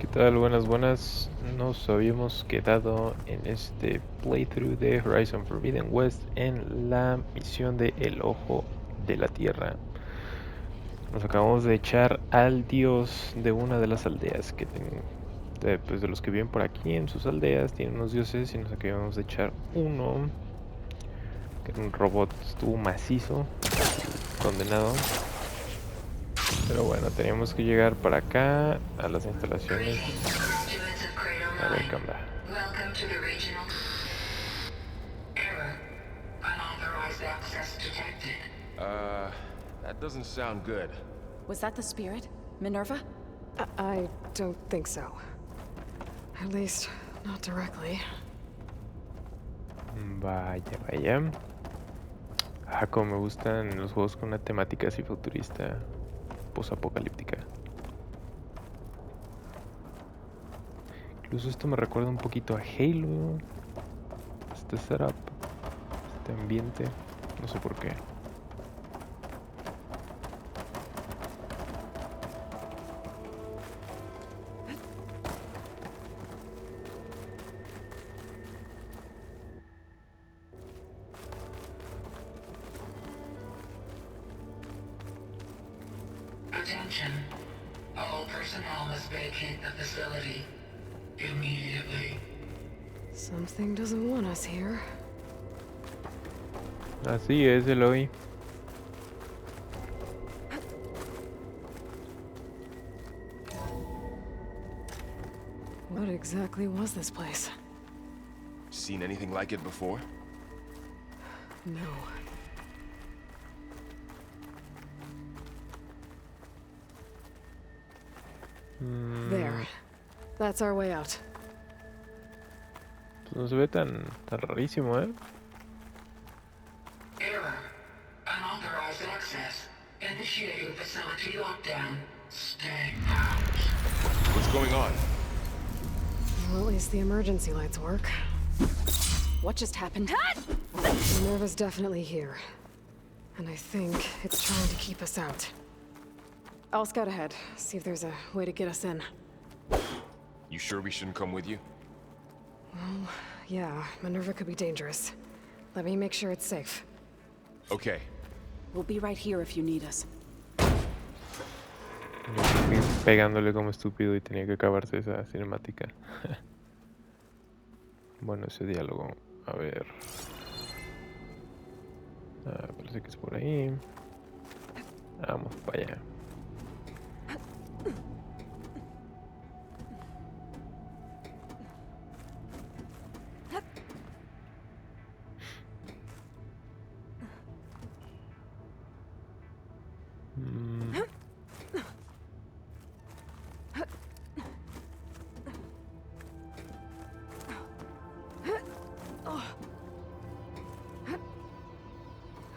¿Qué tal? Buenas, buenas. Nos habíamos quedado en este playthrough de Horizon Forbidden West en la misión de El Ojo de la Tierra. Nos acabamos de echar al dios de una de las aldeas pues de los que viven por aquí en sus aldeas, tienen unos dioses y nos acabamos de echar uno, que era un robot, estuvo macizo, condenado. Pero bueno, teníamos que llegar para acá, a las instalaciones, a ver qué onda. Welcome to the regional error. Unauthorized access detected. That doesn't sound good. Was that the spirit? Minerva? I don't think so. At least, not directly. Vaya, vaya. Ah, como me gustan los juegos con una temática así futurista, posapocalíptica. Incluso esto me recuerda un poquito a Halo. Este setup, este ambiente, no sé por qué. Attention. All personnel must vacate the facility immediately. Something doesn't want us here. Así es, Eloy. What exactly was this place? Seen anything like it before? No. There. That's our way out. Pues no se ve tan rarísimo, ¿eh? Error. Unauthorized access. Initiating facility lockdown. Stay out. What's going on? Well, at least the emergency lights work. What just happened? Minerva's definitely here. And I think it's trying to keep us out. I'll scout ahead, see if there's a way to get us in. You sure we shouldn't come with you? Well, yeah, Minerva could be dangerous. Let me make sure it's safe. Okay. We'll be right here if you need us. Yo fui pegándole como estúpido y tenía que acabarse esa cinemática. Bueno, ese diálogo, a ver. Parece que es por ahí. Vamos para allá.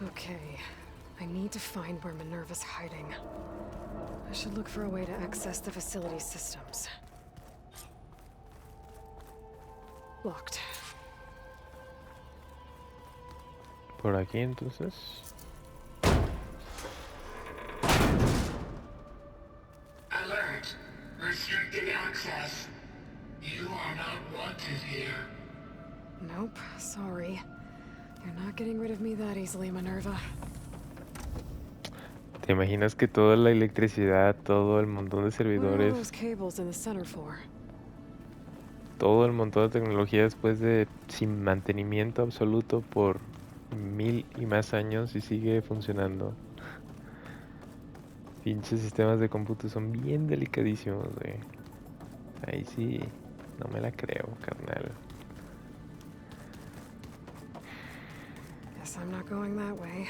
Okay, I need to find where Minerva's hiding. I should look for a way to access the facility systems. Locked. Por aquí entonces. Alert. Restricted access. You are not wanted here. Nope, sorry. You're not getting rid of me that easily, Minerva. ¿Te imaginas que toda la electricidad, todo el montón de What are all servidores, those cables in the center for? todo el montón de tecnología después de sin mantenimiento absoluto por 1000 y más años y sigue funcionando? Pinches sistemas de cómputo son bien delicadísimos, güey. Ahí sí, no me la creo, carnal. Guess I'm not going that way.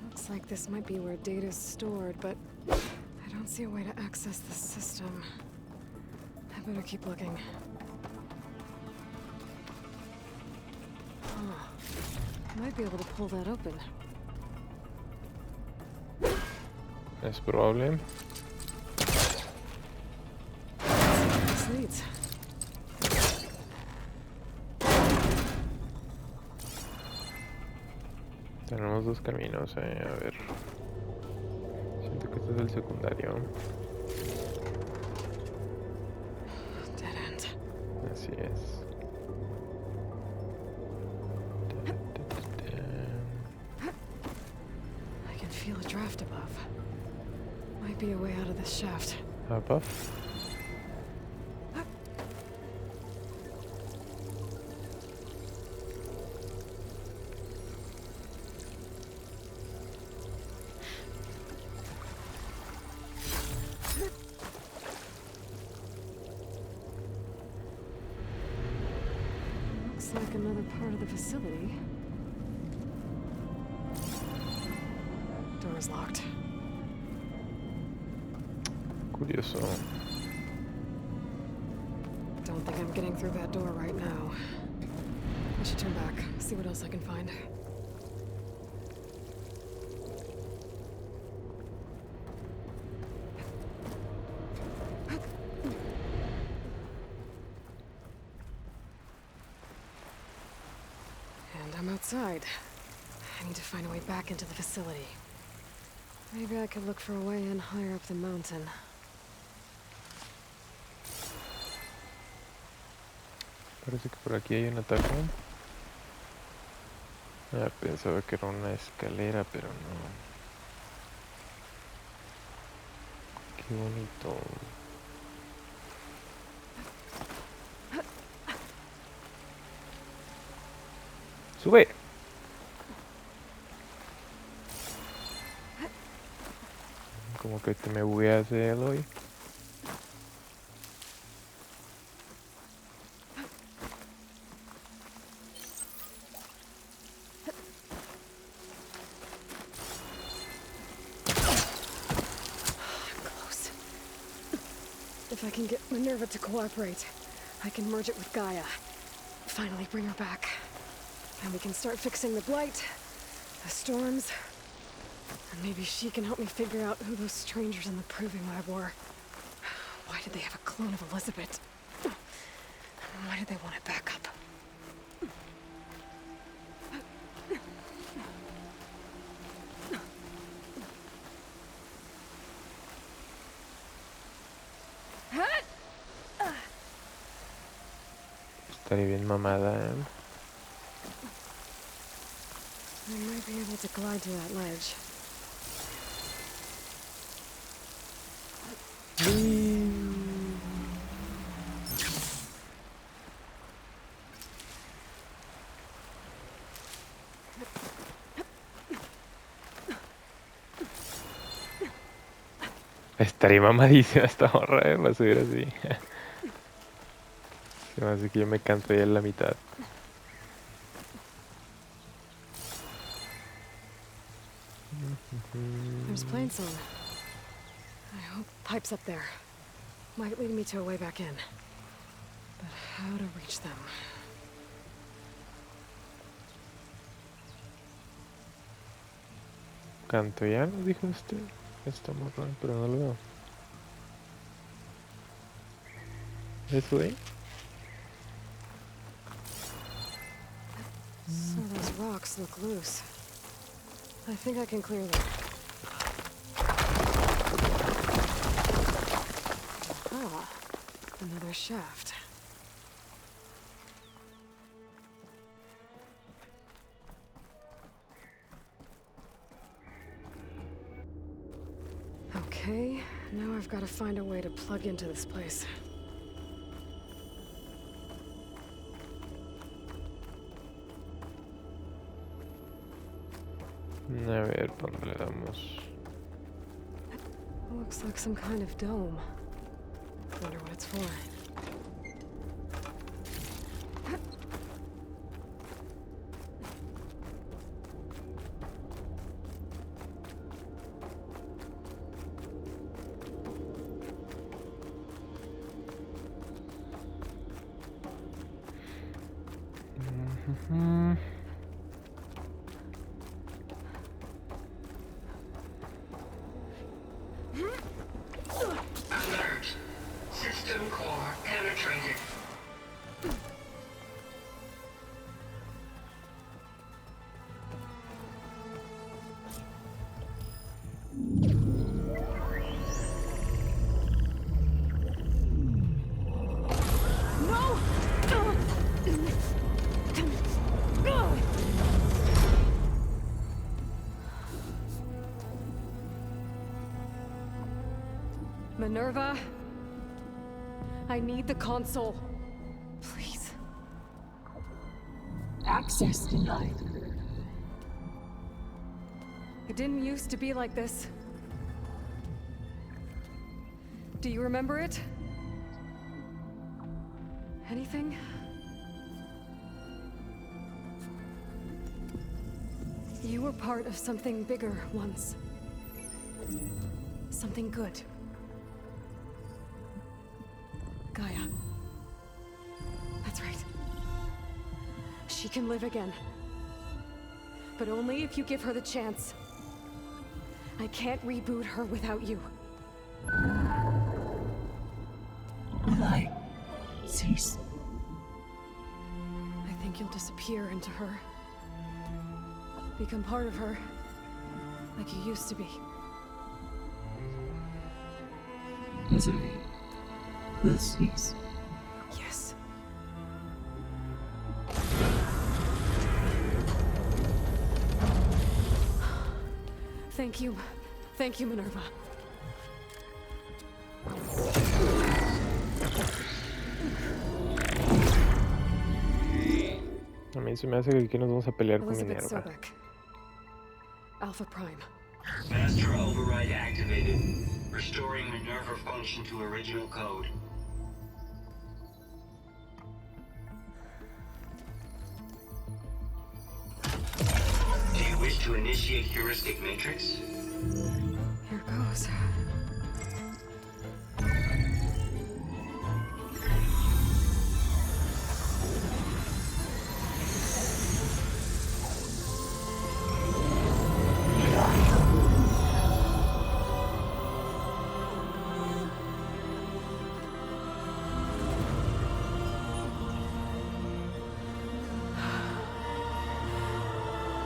Looks like this might be where data's stored, but I don't see a way to access the system. I better keep looking. Oh, might be able to pull that open. Es probable. This leads. Tenemos dos caminos, a ver. Siento que este es el secundario. Dead end. Así es. I can feel a draft above. Might be a way out of this shaft. Above. Looks like another part of the facility. Door's locked. Curioso. Don't think I'm getting through that door right now. I should turn back, see what else I can find. And I'm outside. I need to find a way back into the facility. Maybe I could look for a way in higher up the mountain. Parece que por aquí hay un atajo. Ah, pensaba que era una escalera, pero no. Qué bonito. ¡Sube! Como que te me bugueas hoy. Close. If I can get Minerva to cooperate, I can merge it with Gaia. Finally bring her back. And we can start fixing the blight, the storms, and maybe she can help me figure out who those strangers in the proving lab were. Why did they have a clone of Elizabeth? Why did they want it back up? Estaría bien mamada, ¿eh? I might be able to glide to that ledge. Estaría mamadísima esta morra, va a subir así. Se me hace que yo me canto ya en la mitad. There's plainsong. I hope pipe's up there. Might lead me to a way back in. But how to reach them? Canto ya, nos dijo esta morra, pero no lo veo. ¿Eso ahí? So those rocks look loose. I think I can clear them. Ah, another shaft. Okay, now I've got to find a way to plug into this place. A ver, ¿por dónde le damos? Looks like some kind of dome. Wonder what it's for. Alert. System core penetrated. Minerva? I need the console. Please. Access denied. It didn't used to be like this. Do you remember it? Anything? You were part of something bigger once. Something good. Gaia. That's right. She can live again. But only if you give her the chance. I can't reboot her without you. Light. Cease. I think you'll disappear into her. Become part of her. Like you used to be. Misery. Will cease. Yes. Thank you. Thank you, Minerva. A mí se me hace que aquí nos vamos a pelear con Elizabeth Minerva. Sobek. Alpha Prime. Master override activated. Restoring Minerva function to original code. Do you wish to initiate heuristic matrix? Here goes.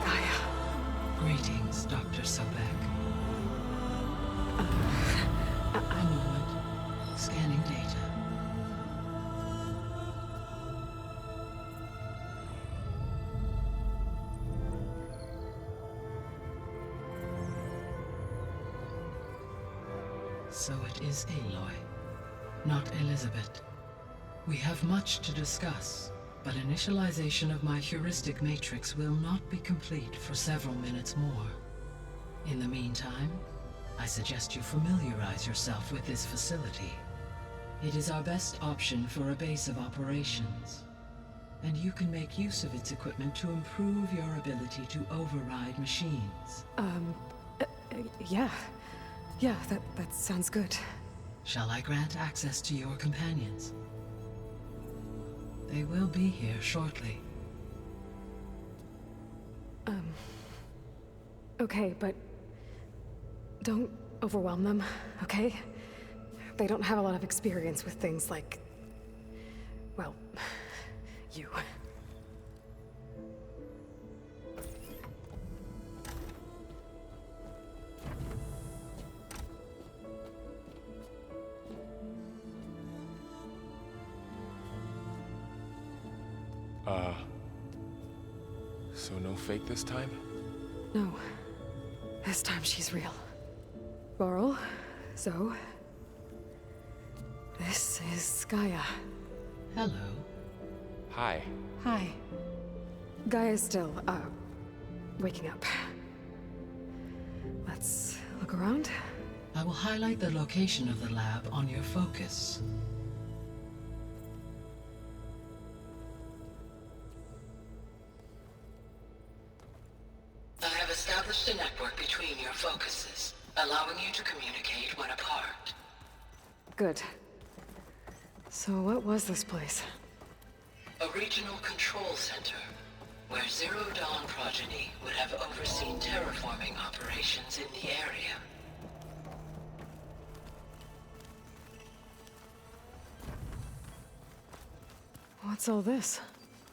Gaia. Greetings, Dr. Sobek. A moment. Scanning data. So it is Aloy, not Elizabeth. We have much to discuss, but initialization of my heuristic matrix will not be complete for several minutes more. In the meantime, I suggest you familiarize yourself with this facility. It is our best option for a base of operations, and you can make use of its equipment to improve your ability to override machines. Yeah. Yeah, that sounds good. Shall I grant access to your companions? They will be here shortly. Okay, but don't overwhelm them, okay? They don't have a lot of experience with things like, well, you. So no fake this time? No. This time she's real. Varl, Zoe. This is Gaia. Hello. Hi. Hi. Gaia's still, waking up. Let's look around. I will highlight the location of the lab on your focus. I have established a network between your focuses, allowing you to communicate when apart. Good. So what was this place? A regional control center, where Zero Dawn progeny would have overseen terraforming operations in the area. What's all this?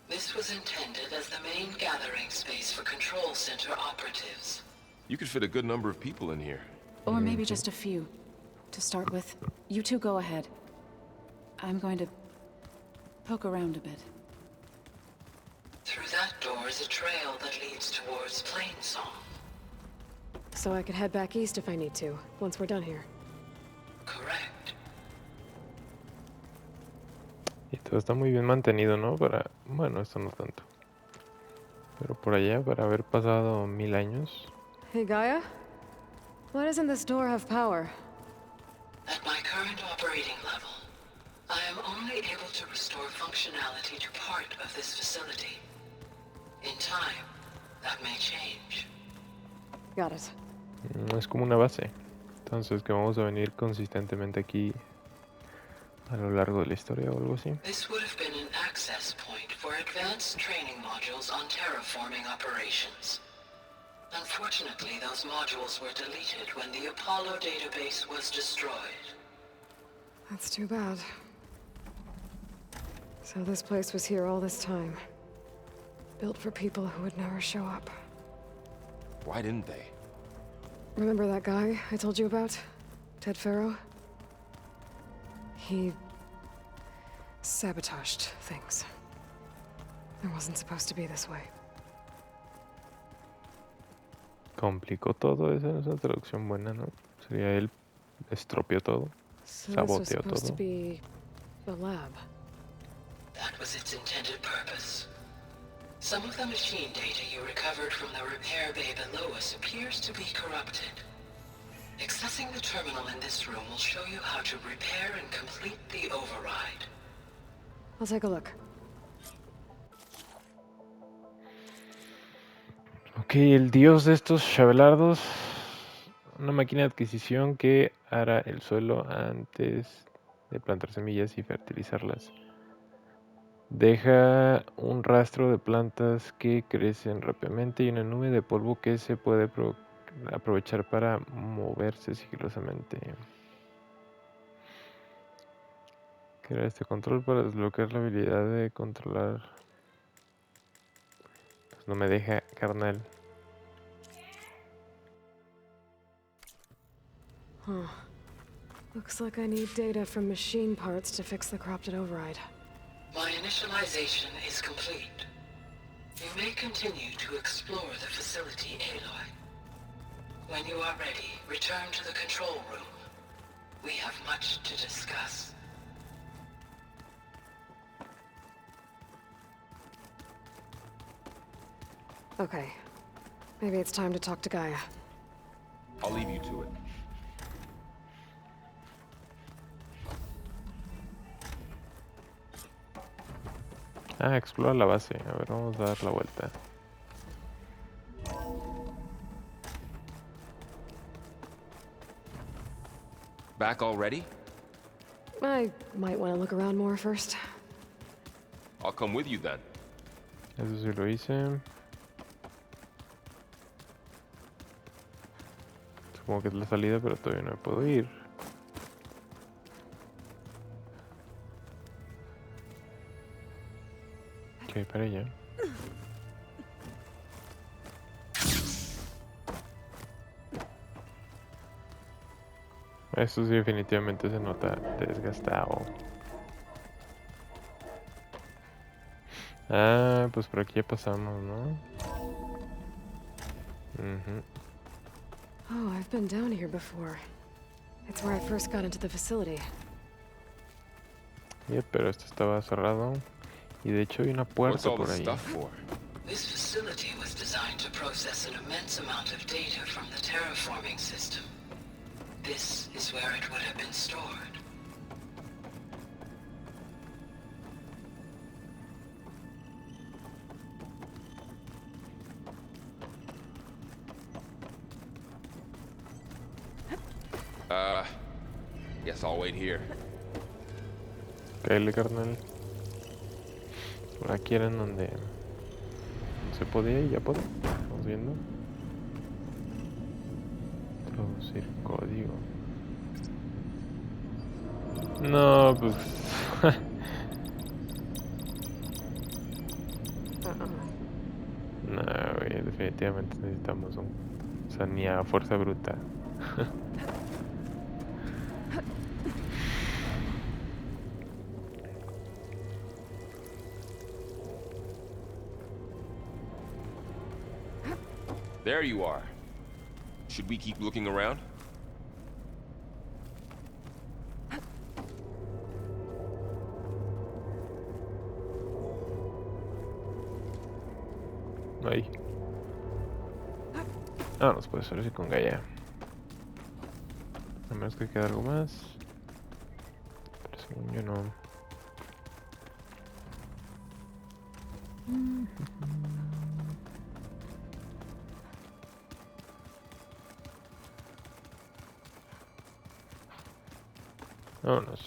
This was intended as the main gathering space for control center operatives. You could fit a good number of people in here. Or maybe just a few. To start with, you two go ahead. I'm going to poke around a bit. Through that door is a trail that leads towards Plainsong. So I could head back east if I need to, once we're done here. Correct. Todo está muy bien mantenido, ¿no? Para... Bueno, esto no tanto. Pero por allá, para haber pasado 1000 años. Hey, Gaia? Why doesn't this door have power? At my current operating level, I am only able to restore functionality to part of this facility. In time, that may change. Got it. Es como una base. Entonces que vamos a venir consistentemente aquí a lo largo de la historia o algo así. This would have been an access point for advanced training modules on terraforming operations. Unfortunately, those modules were deleted when the Apollo database was destroyed. That's too bad. So this place was here all this time. Built for people who would never show up. Why didn't they? Remember that guy I told you about? Ted Farrow? He... sabotaged things. It wasn't supposed to be this way. Complicó todo, esa es una traducción buena, ¿no? Sería él estropeó todo, So this was saboteó supposed to todo. be... the lab. That was its intended purpose. Some of the machine data you recovered from the repair bay below us appears to be corrupted. Accessing the terminal in this room will show you how to repair and complete the override. I'll take a look. Ok, el dios de estos chabelardos. Una máquina de adquisición que hará el suelo antes de plantar semillas y fertilizarlas. Deja un rastro de plantas que crecen rápidamente y una nube de polvo que se puede aprovechar para moverse sigilosamente. Crea este control para desbloquear la habilidad de controlar. Pues no me deja, carnal. Huh. Looks like I need data from machine parts to fix the corrupted override. My initialization is complete. You may continue to explore the facility, Aloy. When you are ready, return to the control room. We have much to discuss. Okay. Maybe it's time to talk to Gaia. I'll leave you to it. Ah, explora la base. A ver, vamos a dar la vuelta. Back already? I might want to look around more first. I'll come with you then. Eso sí lo hice. Supongo que es la salida, pero todavía no me puedo ir. Ok, para allá. Esto sí definitivamente se nota desgastado. Ah, pues por aquí ya pasamos, ¿no? Oh, I've been down here before. It's where I first got into the facility. Pero esto estaba cerrado. Y de hecho hay una What's puerta all por this ahí. stuff for? This facility was designed to process an immense amount of data from the terraforming system. This is where it would have been stored. Guess I'll wait here. Cáele, carnal. Por aquí era en donde se podía y ya puedo. Estamos viendo. Introducir código. No, pues. No, güey, definitivamente necesitamos un. O sea, ni a fuerza bruta. There you are. Should we keep looking around? Ahí. Vámonos pues, ahora sí con Gaia. A menos que quede algo más. Pero según yo no. Vámonos.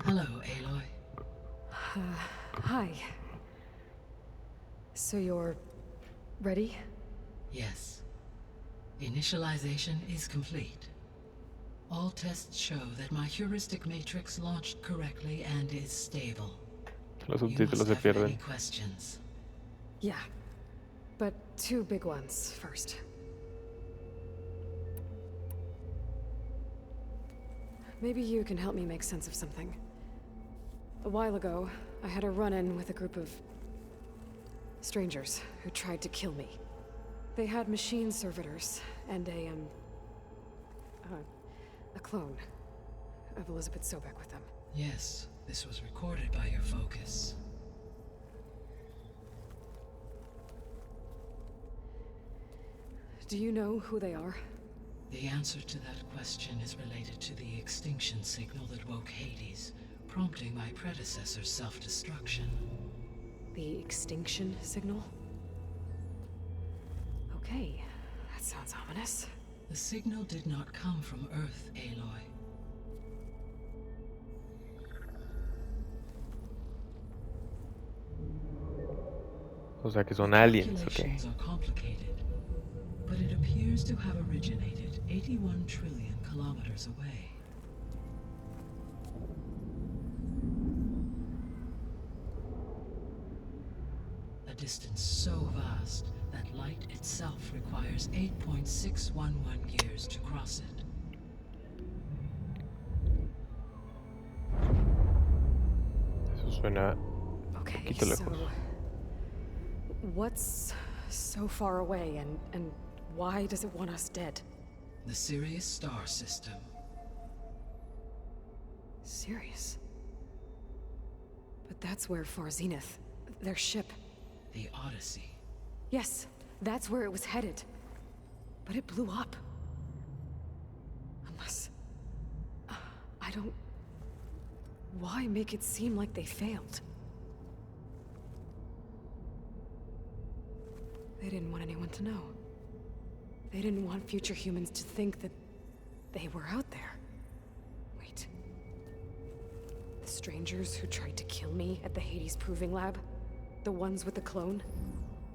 Hello, Aloy. Hi. So you're ready? Yes. Initialization is complete. All tests show that my heuristic matrix launched correctly and is stable. Los You subtítulos must se have many pierden. questions. Yeah. But two big ones first. Maybe you can help me make sense of something. A while ago, I had a run-in with a group of strangers who tried to kill me. They had machine servitors and a clone of Elizabeth Sobek with them. Yes, this was recorded by your focus. Do you know who they are? The answer to that question is related to the extinction signal that woke Hades, prompting my predecessor's self-destruction. The extinction signal? Okay, that sounds ominous. The signal did not come from Earth, Aloy. O sea que son The aliens, ok. calculations are complicated, but it appears to have originated 81 trillion kilometers away. A distance so vast that light itself requires 8.611 years to cross it. Eso suena Okay, poquito so lejos. what's so far away and why does it want us dead? The Sirius star system. Serious? But that's where Far Zenith, their ship. The Odyssey. Yes, that's where it was headed. But it blew up. Unless... I don't... Why make it seem like they failed? They didn't want anyone to know. They didn't want future humans to think that they were out there. Wait. The strangers who tried to kill me at the Hades Proving Lab? The ones with the clone?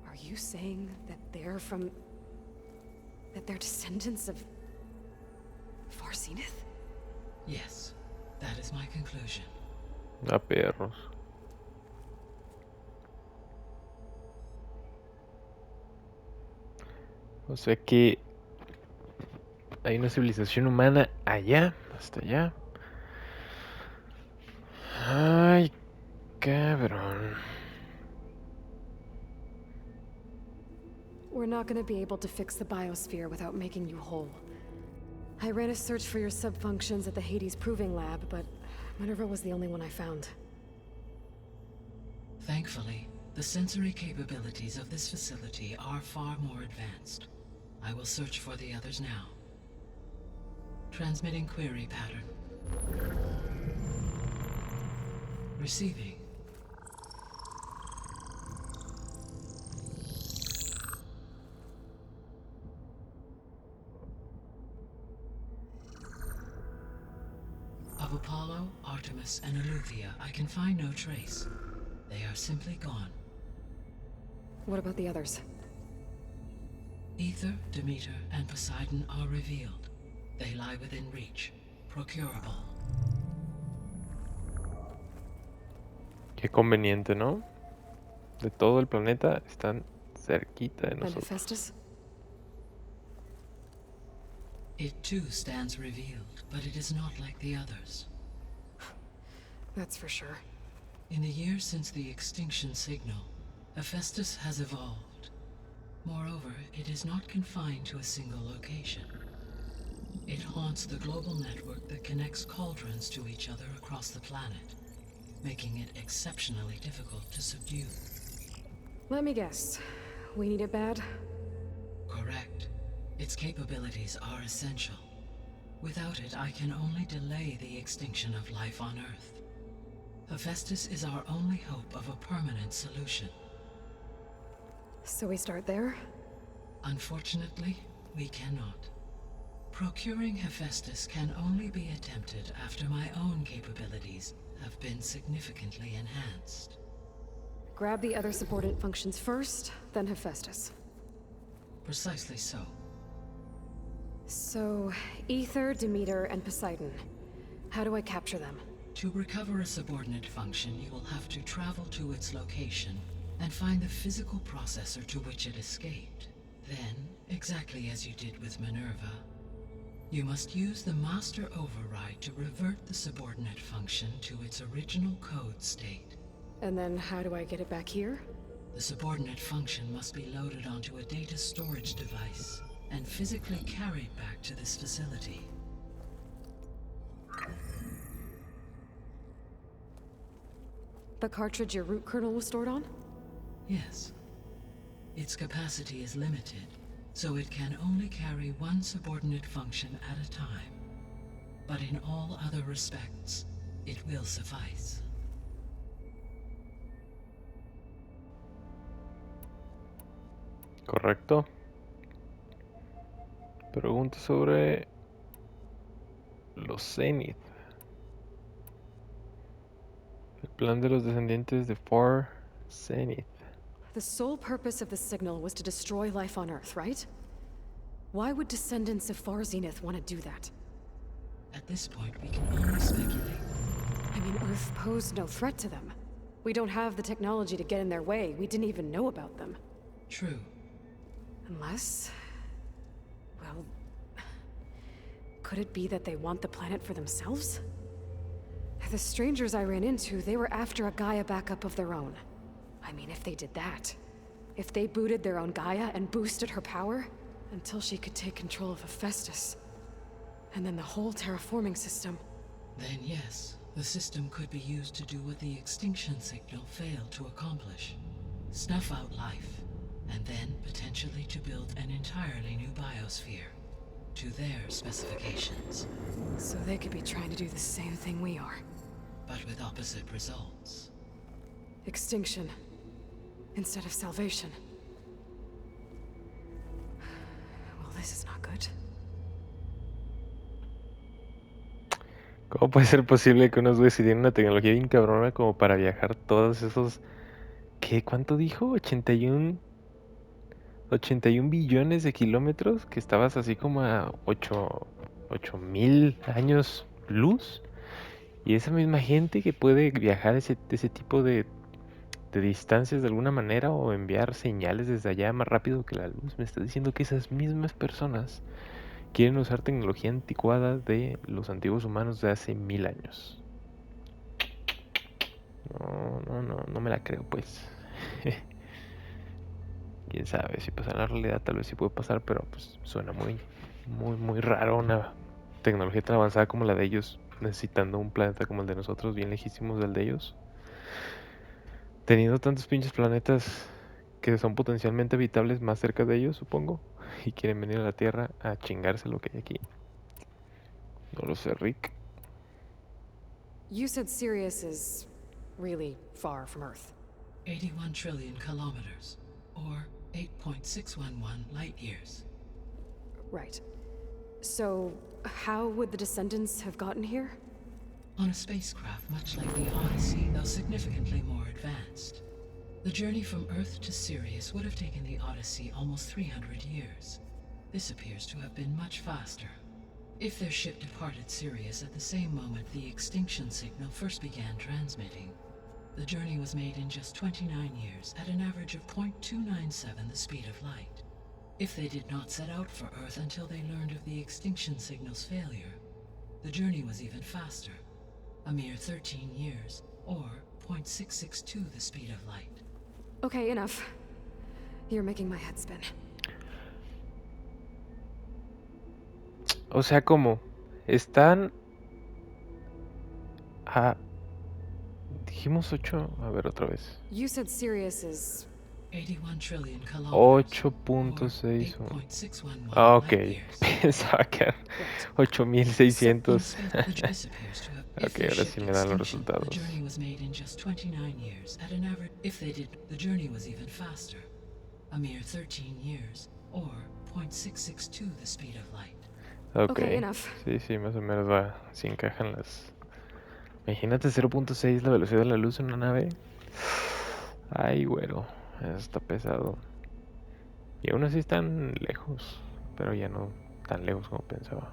Are you saying that they're from... that they're descendants of... Far Zenith? Yes, that is my conclusion. A perros. O sea que hay una civilización humana allá, hasta allá. Ay, cabrón. We're not gonna be able to fix the biosphere without making you whole. I ran a search for your subfunctions at the Hades Proving Lab, but Minerva was the only one I found. Thankfully, the sensory capabilities of this facility are far more advanced. I will search for the others now. Transmitting query pattern. Receiving. Of Apollo, Artemis, and Eleuthia, I can find no trace. They are simply gone. What about the others? Ether, Demeter, and Poseidon are revealed. They lie within reach, procurable. Qué conveniente, ¿no? De todo el planeta están cerquita de And nosotros. Hephaestus? It too stands revealed, but it is not like the others. That's for sure. In the years since the extinction signal, Hephaestus has evolved. Moreover, it is not confined to a single location. It haunts the global network that connects cauldrons to each other across the planet, making it exceptionally difficult to subdue. Let me guess. We need it bad? Correct. Its capabilities are essential. Without it, I can only delay the extinction of life on Earth. Hephaestus is our only hope of a permanent solution. So we start there? Unfortunately, we cannot. Procuring Hephaestus can only be attempted after my own capabilities have been significantly enhanced. Grab the other subordinate functions first, then Hephaestus. Precisely so. So, Ether, Demeter, and Poseidon. How do I capture them? To recover a subordinate function, you will have to travel to its location and find the physical processor to which it escaped. Then, exactly as you did with Minerva, you must use the master override to revert the subordinate function to its original code state. And then how do I get it back here? The subordinate function must be loaded onto a data storage device and physically carried back to this facility. The cartridge your root kernel was stored on? Yes. Its capacity is limited, so it can only carry one subordinate function at a time. But in all other respects, it will suffice. Correcto. Pregunta sobre los Zenith. El plan de los descendientes de Far Zenith. The sole purpose of the signal was to destroy life on Earth, right? Why would descendants of Far Zenith want to do that? At this point, we can only speculate. I mean, Earth posed no threat to them. We don't have the technology to get in their way. We didn't even know about them. True. Unless... well... could it be that they want the planet for themselves? The strangers I ran into, they were after a Gaia backup of their own. I mean, if they did that... if they booted their own Gaia and boosted her power... until she could take control of Hephaestus. And then the whole terraforming system. Then yes, the system could be used to do what the extinction signal failed to accomplish. Snuff out life, and then potentially to build an entirely new biosphere, to their specifications. So they could be trying to do the same thing we are. But with opposite results. Extinction. Instead of salvation. Well, this is not good. ¿Cómo puede ser posible que unos güeyes tienen una tecnología bien cabrona como para viajar todos esos... ¿Qué? ¿Cuánto dijo? 81 billones de kilómetros, que estabas así como a 8,000 años luz. Y esa misma gente que puede viajar ese tipo de distancias de alguna manera o enviar señales desde allá más rápido que la luz, me está diciendo que esas mismas personas quieren usar tecnología anticuada de los antiguos humanos de hace 1000 años. No me la creo, pues. Quién sabe, si pasa en la realidad tal vez sí puede pasar, pero pues suena muy raro una tecnología tan avanzada como la de ellos, necesitando un planeta como el de nosotros, bien lejísimos del de ellos, teniendo tantos pinches planetas que son potencialmente habitables más cerca de ellos, supongo, y quieren venir a la Tierra a chingarse lo que hay aquí. No lo sé, Rick. You said Sirius is really far from Earth. 81 trillion kilometers, or 8.611 light years. Right. So, how would the descendants have gotten here? On a spacecraft much like the Odyssey, though significantly more advanced. The journey from Earth to Sirius would have taken the Odyssey almost 300 years. This appears to have been much faster. If their ship departed Sirius at the same moment the extinction signal first began transmitting, the journey was made in just 29 years at an average of 0.297 the speed of light. If they did not set out for Earth until they learned of the extinction signal's failure, the journey was even faster, a mere 13 years, or 0.662 the speed of light. Okay, enough. You're making my head spin. O sea, ¿cómo? Están a... Dijimos 8. A ver, otra vez. You said Sirius is 81 trillion kilometers, or 8.61. 8.611 Ah, ok. light years. Pensaba que eran right. 8600. This appears to have. If Ok, they ahora sí shipped me dan los extinction, the resultados. journey was made in just 29 years. At an average, if they did, the journey was even faster. A mere 13 years, or 0.662 the speed of light. Ok. Okay, enough. Sí, sí, más o menos va. Sí encajan las. Imagínate 0.6 la velocidad de la luz en una nave. Ay, güero. Eso está pesado. Y aún así están lejos. Pero ya no tan lejos como pensaba.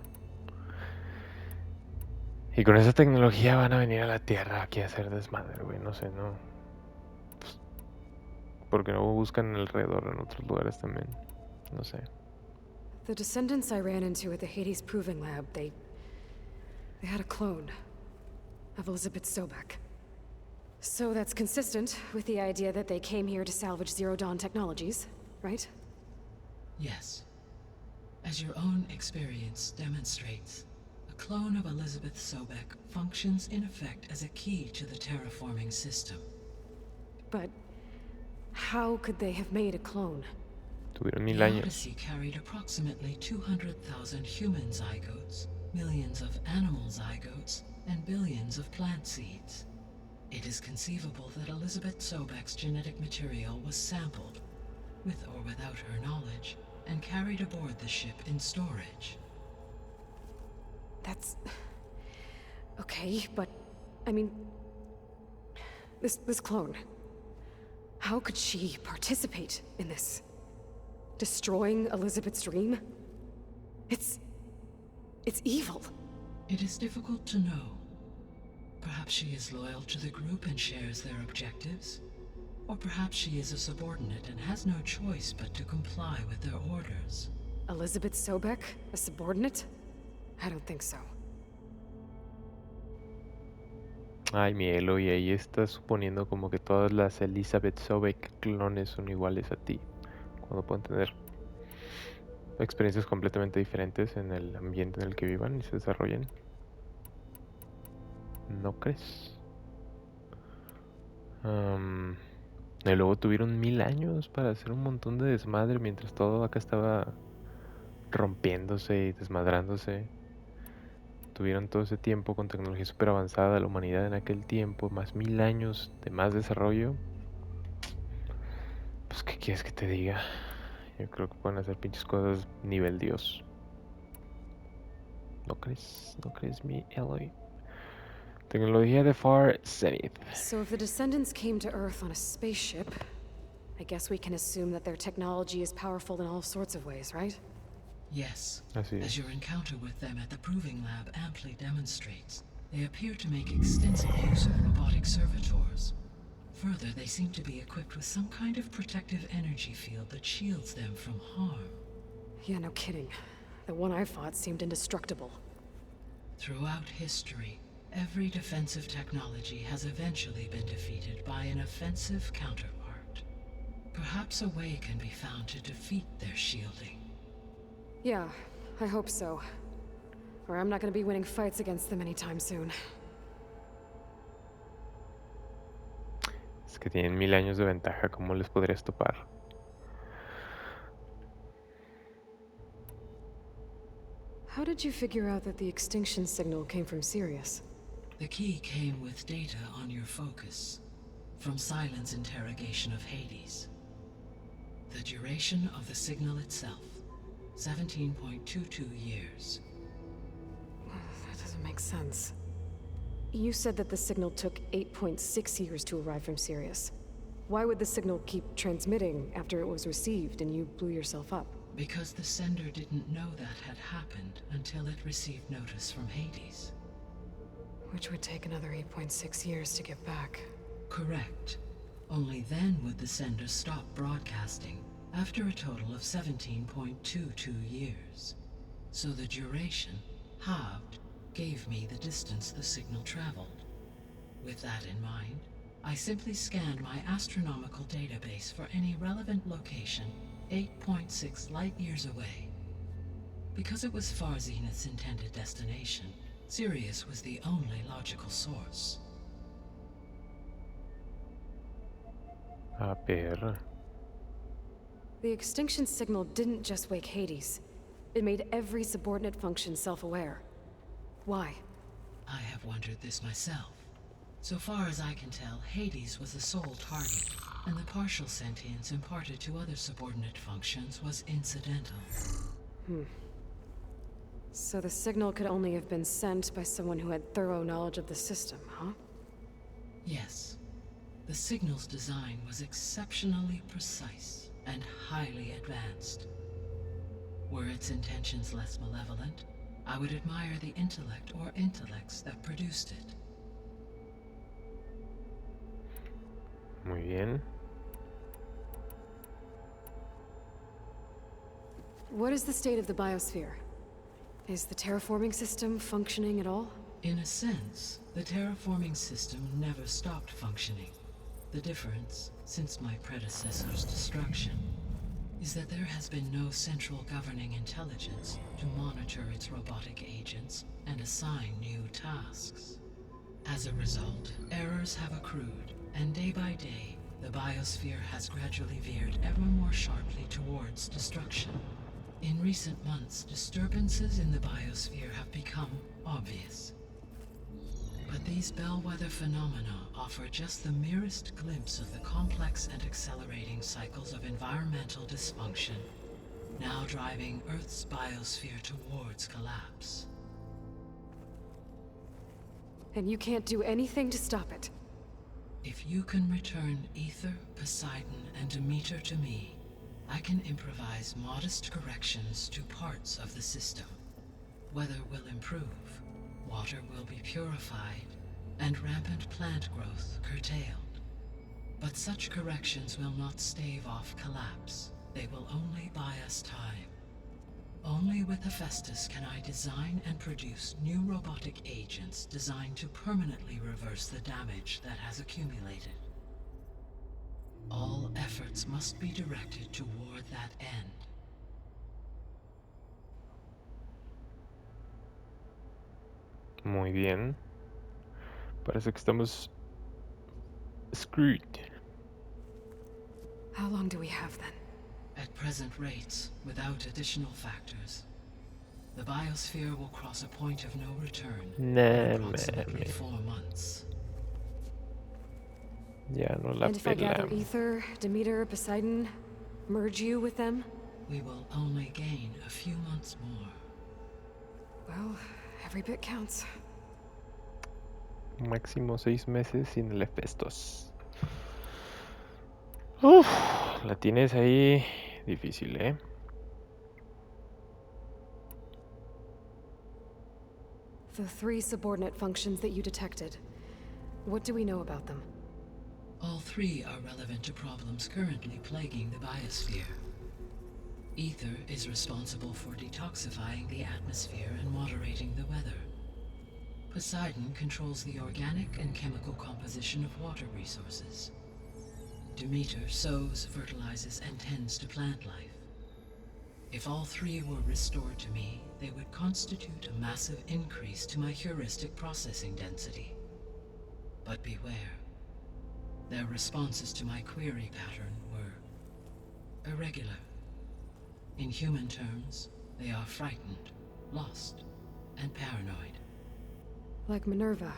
Y con esa tecnología van a venir a la Tierra aquí a hacer desmadre, güey. No sé, no. Pues, porque no buscan alrededor en otros lugares también. No sé. The descendants I ran into at the Hades Proving Lab, they had a clone of Elizabeth Sobek. So that's consistent with the idea that they came here to salvage Zero Dawn technologies, right? Yes. As your own experience demonstrates, a clone of Elizabeth Sobek functions in effect as a key to the terraforming system. But how could they have made a clone? Tuvieron The 1000 años. Odyssey carried approximately 200,000 human zygotes, millions of animal zygotes, and billions of plant seeds. It is conceivable that Elizabeth Sobek's genetic material was sampled, with or without her knowledge, and carried aboard the ship in storage. That's... Okay, but... I mean... This clone... How could she participate in this? Destroying Elizabeth's dream? It's evil. It is difficult to know. Perhaps she is loyal to the group and shares their objectives. Or perhaps she is a subordinate and has no choice but to comply with their orders. Elizabeth Sobek? A subordinate? I don't think so. Ay, mi Elo, y ahí estás suponiendo como que todas las Elizabeth Sobek clones son iguales a ti. Cuando pueden tener experiencias completamente diferentes en el ambiente en el que vivan y se desarrollen. ¿No crees? Y luego tuvieron 1000 años para hacer un montón de desmadre mientras todo acá estaba rompiéndose y desmadrándose. Tuvieron todo ese tiempo con tecnología súper avanzada de la humanidad en aquel tiempo, más 1000 años de más desarrollo. Pues, ¿qué quieres que te diga? Yo creo que pueden hacer pinches cosas nivel Dios. ¿No crees? ¿No crees, mi Eloy? Tecnología de Far Zenith. So if the descendants came to Earth on a spaceship, I guess we can assume that their technology is powerful in all sorts of ways, right? Yes, Así as es. your encounter with them at the Proving Lab amply demonstrates, they appear to make extensive use of robotic servitors. Further, they seem to be equipped with some kind of protective energy field that shields them from harm. Yeah, no kidding. The one I fought seemed indestructible. Throughout history, every defensive technology has eventually been defeated by an offensive counterpart. Perhaps a way can be found to defeat their shielding. Yeah, I hope so. Or I'm not gonna be winning fights against them anytime soon. Es que tienen 1000 años de ventaja, ¿cómo les podrías topar? How did you figure out that the extinction signal came from Sirius? The key came with data on your focus, from Silent's interrogation of Hades. The duration of the signal itself, 17.22 years. That doesn't make sense. You said that the signal took 8.6 years to arrive from Sirius. Why would the signal keep transmitting after it was received and you blew yourself up? Because the sender didn't know that had happened until it received notice from Hades. Which would take another 8.6 years to get back. Correct. Only then would the sender stop broadcasting, after a total of 17.22 years. So the duration, halved, gave me the distance the signal traveled. With that in mind, I simply scanned my astronomical database for any relevant location 8.6 light years away. Because it was Far Zenith's intended destination, Sirius was the only logical source. A ver. The extinction signal didn't just wake Hades. It made every subordinate function self-aware. Why? I have wondered this myself. So far as I can tell, Hades was the sole target, and the partial sentience imparted to other subordinate functions was incidental. So the signal could only have been sent by someone who had thorough knowledge of the system, huh? Yes. The signal's design was exceptionally precise and highly advanced. Were its intentions less malevolent, I would admire the intellect or intellects that produced it. Muy bien. What is the state of the biosphere? Is the terraforming system functioning at all? In a sense, the terraforming system never stopped functioning. The difference, since my predecessor's destruction, is that there has been no central governing intelligence to monitor its robotic agents and assign new tasks. As a result, errors have accrued, and day by day, the biosphere has gradually veered ever more sharply towards destruction. In recent months, disturbances in the biosphere have become obvious. But these bellwether phenomena offer just the merest glimpse of the complex and accelerating cycles of environmental dysfunction, now driving Earth's biosphere towards collapse. And you can't do anything to stop it? If you can return Ether, Poseidon, and Demeter to me, I can improvise modest corrections to parts of the system. Weather will improve, water will be purified, and rampant plant growth curtailed. But such corrections will not stave off collapse. They will only buy us time. Only with Hephaestus can I design and produce new robotic agents designed to permanently reverse the damage that has accumulated. All efforts must be directed toward that end. Muy bien. Parece que estamos screwed. How long do we have then? At present rates, without additional factors, the biosphere will cross a point of no return in Nah, approximately man. 4 months. Ya no la And if I gather pelamos. Ether, Demeter, Poseidon, merge you with them? We will only gain a few months more. Well, every bit counts. Máximo 6 meses sin el Hephaestus. Uf, la tienes ahí difícil, ¿eh? The 3 subordinate functions that you detected. What do we know about them? All 3 are relevant to problems currently plaguing the biosphere. Ether is responsible for detoxifying the atmosphere and moderating the weather. Poseidon controls the organic and chemical composition of water resources. Demeter sows, fertilizes, and tends to plant life. If all 3 were restored to me, they would constitute a massive increase to my heuristic processing density. But beware. Their responses to my query pattern were irregular. In human terms, they are frightened, lost, and paranoid. Like Minerva.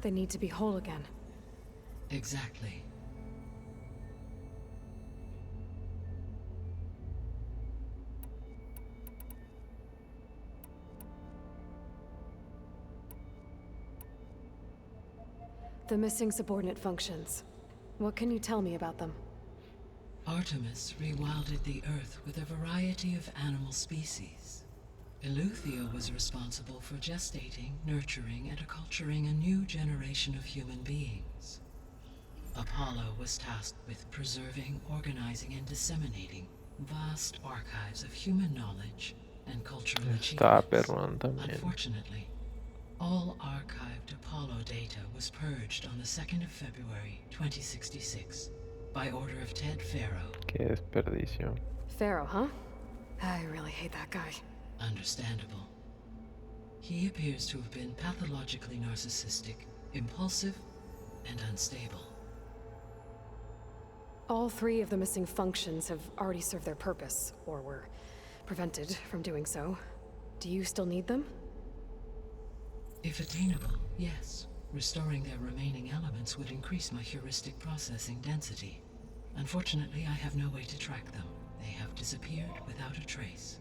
They need to be whole again. Exactly. The missing subordinate functions. What can you tell me about them? Artemis rewilded the Earth with a variety of animal species. Eleuthia was responsible for gestating, nurturing, and acculturating a new generation of human beings. Apollo was tasked with preserving, organizing, and disseminating vast archives of human knowledge and cultural Está achievements. perrón también. Unfortunately, all archived Apollo data was purged on the 2nd of February, 2066, by order of Ted Farrow. Qué desperdicio. Pharaoh, huh? I really hate that guy. Understandable. He appears to have been pathologically narcissistic, impulsive, and unstable. All 3 of the missing functions have already served their purpose, or were prevented from doing so. Do you still need them? If attainable, yes. Restoring their remaining elements would increase my heuristic processing density. Unfortunately, I have no way to track them. They have disappeared without a trace.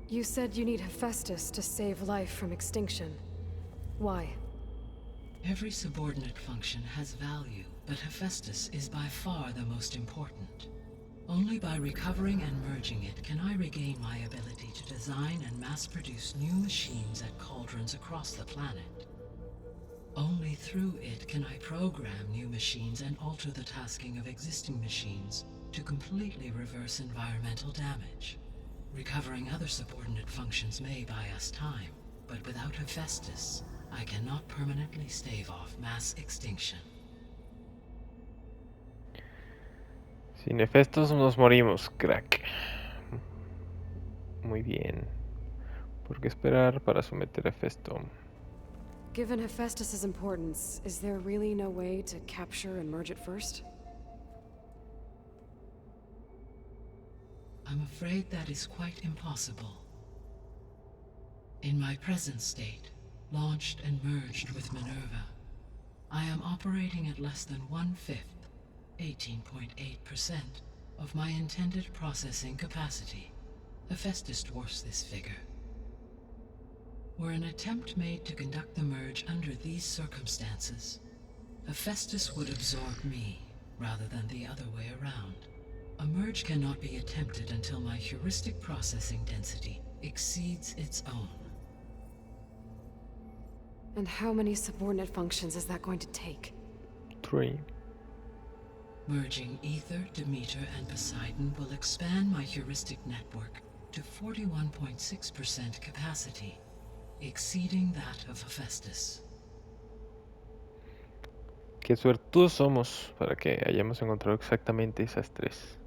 You said you need Hephaestus to save life from extinction. Why? Every subordinate function has value, but Hephaestus is by far the most important. Only by recovering and merging it can I regain my ability to design and mass-produce new machines at cauldrons across the planet. Only through it can I program new machines and alter the tasking of existing machines to completely reverse environmental damage. Recovering other subordinate functions may buy us time, but without Hephaestus, I cannot permanently stave off mass extinction. Sin Hefestos nos morimos, crack. Muy bien. ¿Por qué esperar para someter a Hefesto? Given Hephaestus' importance, is there really no way to capture and merge it first? I'm afraid that is quite impossible. In my present state, launched and merged with Minerva, I am operating at less than 1/5, 18.8%, of my intended processing capacity. Hephaestus dwarfs this figure. Were an attempt made to conduct the merge under these circumstances, Hephaestus would absorb me rather than the other way around. A merge cannot be attempted until my heuristic processing density exceeds its own. And how many subordinate functions is that going to take? 3. Merging Ether, Demeter, and Poseidon will expand my heuristic network to 41.6% capacity, exceeding that of Hephaestus. Qué suertudos somos para que hayamos encontrado exactamente esas 3.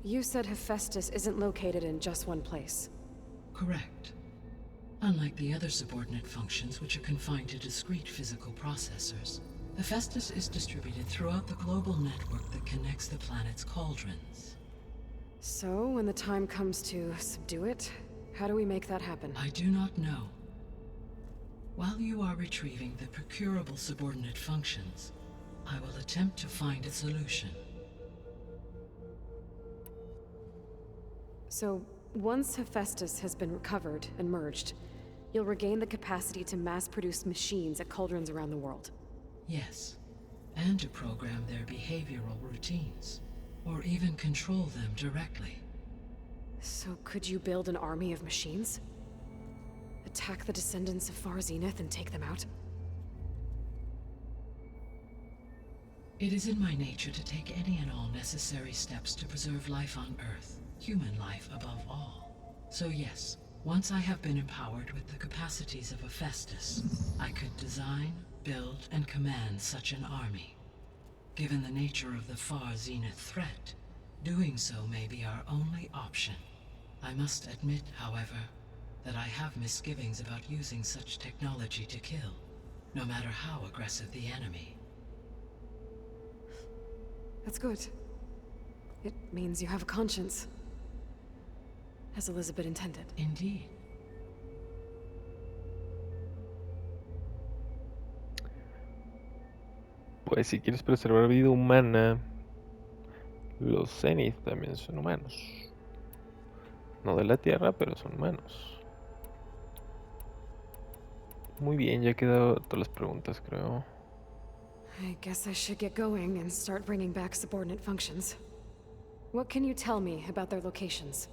You said Hephaestus isn't located in just one place. Correct. Unlike the other subordinate functions, which are confined to discrete physical processors, Hephaestus is distributed throughout the global network that connects the planet's cauldrons. So, when the time comes to subdue it, how do we make that happen? I do not know. While you are retrieving the procurable subordinate functions, I will attempt to find a solution. So, once Hephaestus has been recovered and merged, you'll regain the capacity to mass-produce machines at cauldrons around the world. Yes, and to program their behavioral routines, or even control them directly. So could you build an army of machines? Attack the descendants of Far Zenith and take them out? It is in my nature to take any and all necessary steps to preserve life on Earth, human life above all. So yes, once I have been empowered with the capacities of Hephaestus, I could design, build, and command such an army. Given the nature of the Far Zenith threat, doing so may be our only option. I must admit, however, that I have misgivings about using such technology to kill, no matter how aggressive the enemy. That's good. It means you have a conscience. As Elizabeth intended. Indeed. Pues si quieres preservar vida humana, los Zenith también son humanos. No de la Tierra, pero son humanos. Muy bien, ya he quedado todas las preguntas, creo. I guess I should get going and start bringing back subordinate functions. What can you tell me about their locations?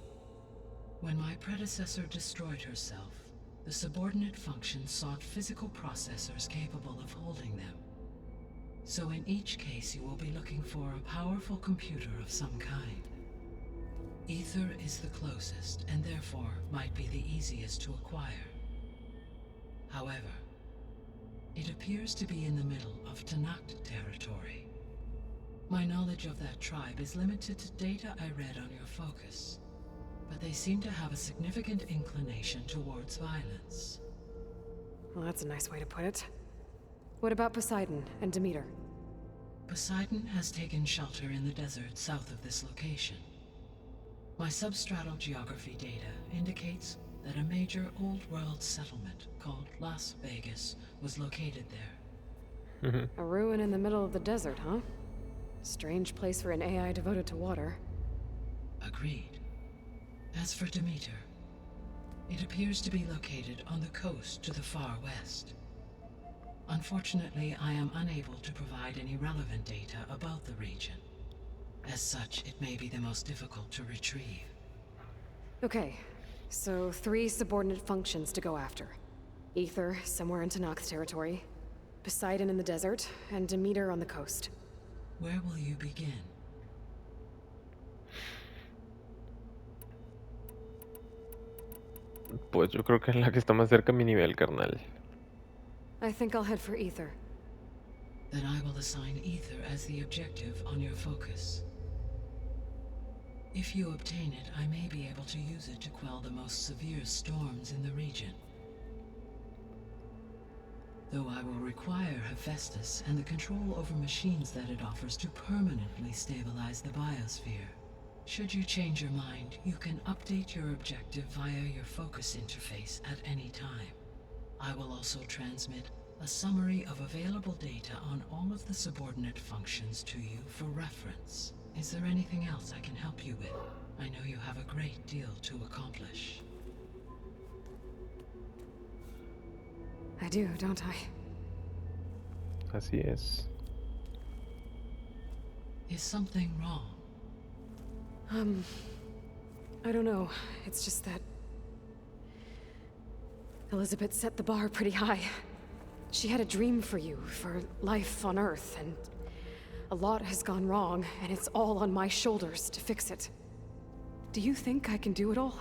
When my predecessor destroyed herself, the subordinate functions sought physical processors capable of holding them. So in each case you will be looking for a powerful computer of some kind. Ether is the closest, and therefore might be the easiest to acquire. However, it appears to be in the middle of Tanakh territory. My knowledge of that tribe is limited to data I read on your focus, but they seem to have a significant inclination towards violence. Well, that's a nice way to put it. What about Poseidon and Demeter? Poseidon has taken shelter in the desert south of this location. My substratal geography data indicates that a major old-world settlement called Las Vegas was located there. A ruin in the middle of the desert, huh? Strange place for an AI devoted to water. Agreed. As for Demeter, it appears to be located on the coast to the far west. Unfortunately, I am unable to provide any relevant data about the region. As such, it may be the most difficult to retrieve. Okay, so 3 subordinate functions to go after. Ether, somewhere in Tanakh territory. Poseidon in the desert, and Demeter on the coast. Where will you begin? Pues yo creo que es la que está más cerca a mi nivel, carnal. I think I'll head for Ether. Then I will assign Ether as the objective on your focus. If you obtain it, I may be able to use it to quell the most severe storms in the region. Though I will require Hephaestus and the control over machines that it offers to permanently stabilize the biosphere. Should you change your mind, you can update your objective via your focus interface at any time. I will also transmit a summary of available data on all of the subordinate functions to you for reference. Is there anything else I can help you with? I know you have a great deal to accomplish. I do, don't I? Así es. Is something wrong? I don't know. It's just that Elizabeth set the bar pretty high. She had a dream for you, for life on Earth, and a lot has gone wrong, and it's all on my shoulders to fix it. Do you think I can do it all?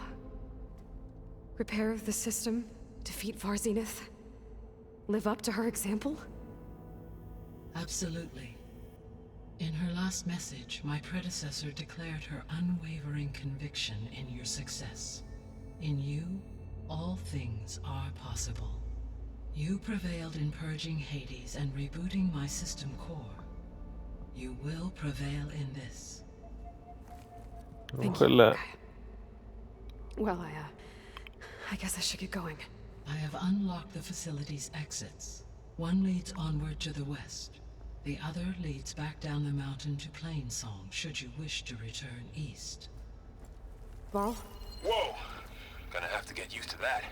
Repair the system, defeat Varzenith, live up to her example? Absolutely. In her last message, my predecessor declared her unwavering conviction in your success. In you, all things are possible. You prevailed in purging Hades and rebooting my system core. You will prevail in this. Thank Ojalá. you. Well, I guess I should get going. I have unlocked the facility's exits. One leads onward to the west. The other leads back down the mountain to Plainsong, should you wish to return east. Varl? Whoa! Gonna have to get used to that.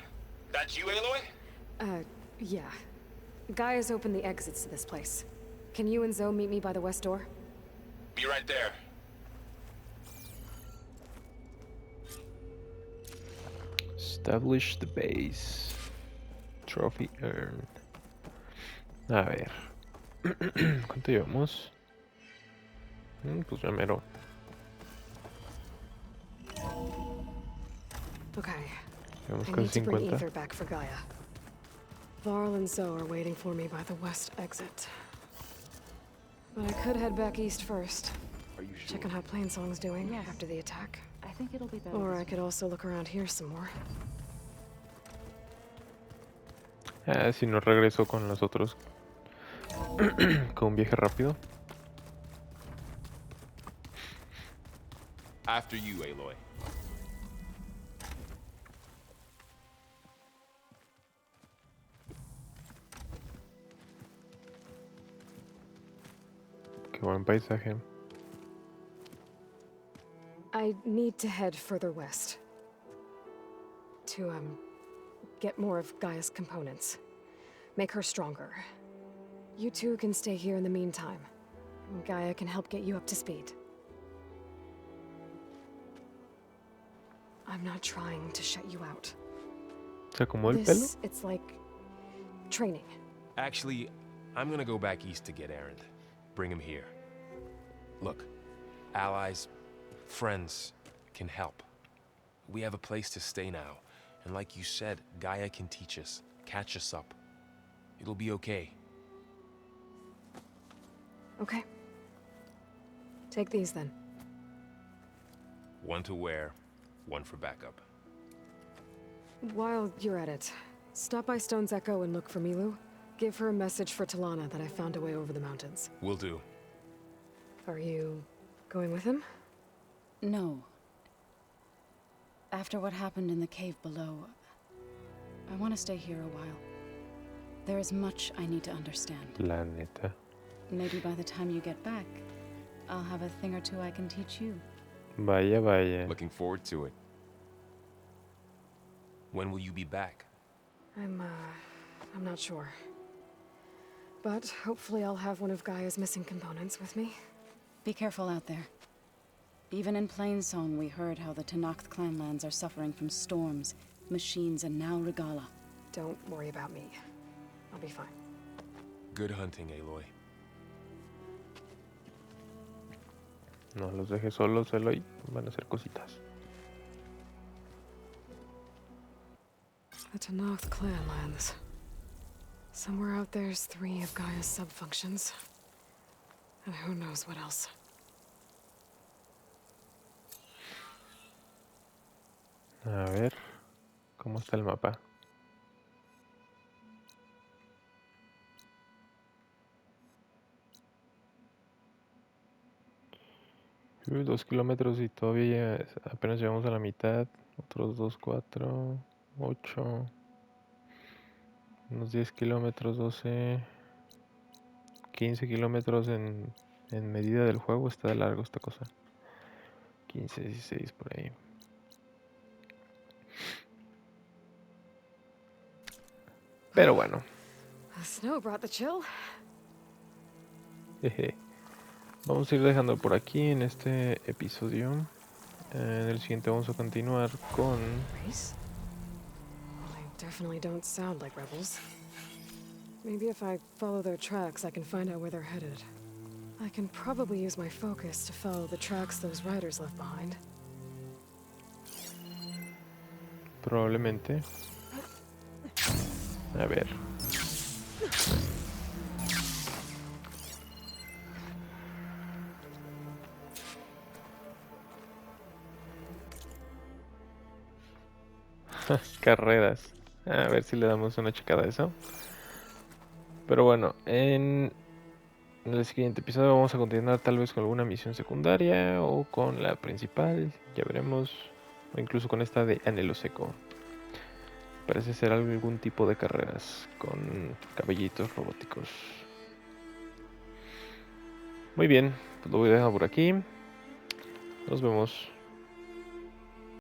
That's you, Aloy? Yeah. Gaia's opened the exits to this place. Can you and Zoe meet me by the west door? Be right there. Establish the base. Trophy earned. A ver. ¿Cuánto llevamos? Pues ya mero. Okay. Llevamos I casi need to bring 50. Ether back for Gaia. Varl and Zoe are waiting for me by the west exit. But I could head back east first. Are you sure? Check on how Plainsong's doing Yes. after the attack. I think it'll be better. Or I this could also look around here some more. Ah, si no regreso con los otros. Con un viaje rápido. After you, Aloy. Qué buen paisaje. I need to head further west. To, get more of Gaia's components. Make her stronger. You two can stay here in the meantime. Gaia can help get you up to speed. I'm not trying to shut you out. ¿Se acomodó el pelo? This, it's like training. Actually, I'm gonna go back east to get Erend. Bring him here. Look, allies, friends can help. We have a place to stay now. And like you said, Gaia can teach us, catch us up. It'll be okay. Okay. Take these then. One to wear, one for backup. While you're at it, stop by Stone's Echo and look for Milu. Give her a message for Talana that I found a way over the mountains. Will do. Are you going with him? No. After what happened in the cave below, I want to stay here a while. There is much I need to understand. La neta. Maybe by the time you get back, I'll have a thing or two I can teach you. Vaya, vaya. Looking forward to it. When will you be back? I'm not sure. But hopefully I'll have one of Gaia's missing components with me. Be careful out there. Even in Plainsong, we heard how the Tenakth clanlands are suffering from storms, machines, and now Regala. Don't worry about me. I'll be fine. Good hunting, Aloy. No los dejes solos, Eloy. Van a hacer cositas. The Tenakth clanlands. Somewhere out there's 3 of Gaia's subfunctions. And who knows what else. A ver, ¿cómo está el mapa? Uy, 2 kilómetros y todavía apenas llegamos a la mitad. Otros 2, 4, 8. Unos 10 kilómetros, 12, 15 kilómetros en medida del juego. Está de largo esta cosa. 15, 16 por ahí. Pero bueno. The snow brought the chill. Jeje. Vamos a ir dejando por aquí en este episodio. En el siguiente vamos a continuar con... Race? They definitely don't sound like rebels. Maybe if I follow their tracks, I can find out where they're headed. I can probably use my focus to follow the tracks those riders left behind. Probablemente. A ver. Carreras. A ver si le damos una checada a eso. Pero bueno, en el siguiente episodio vamos a continuar tal vez con alguna misión secundaria o con la principal, ya veremos, o incluso con esta de Anhelo Seco. Parece ser algún tipo de carreras con cabellitos robóticos. Muy bien, pues lo voy a dejar por aquí. Nos vemos.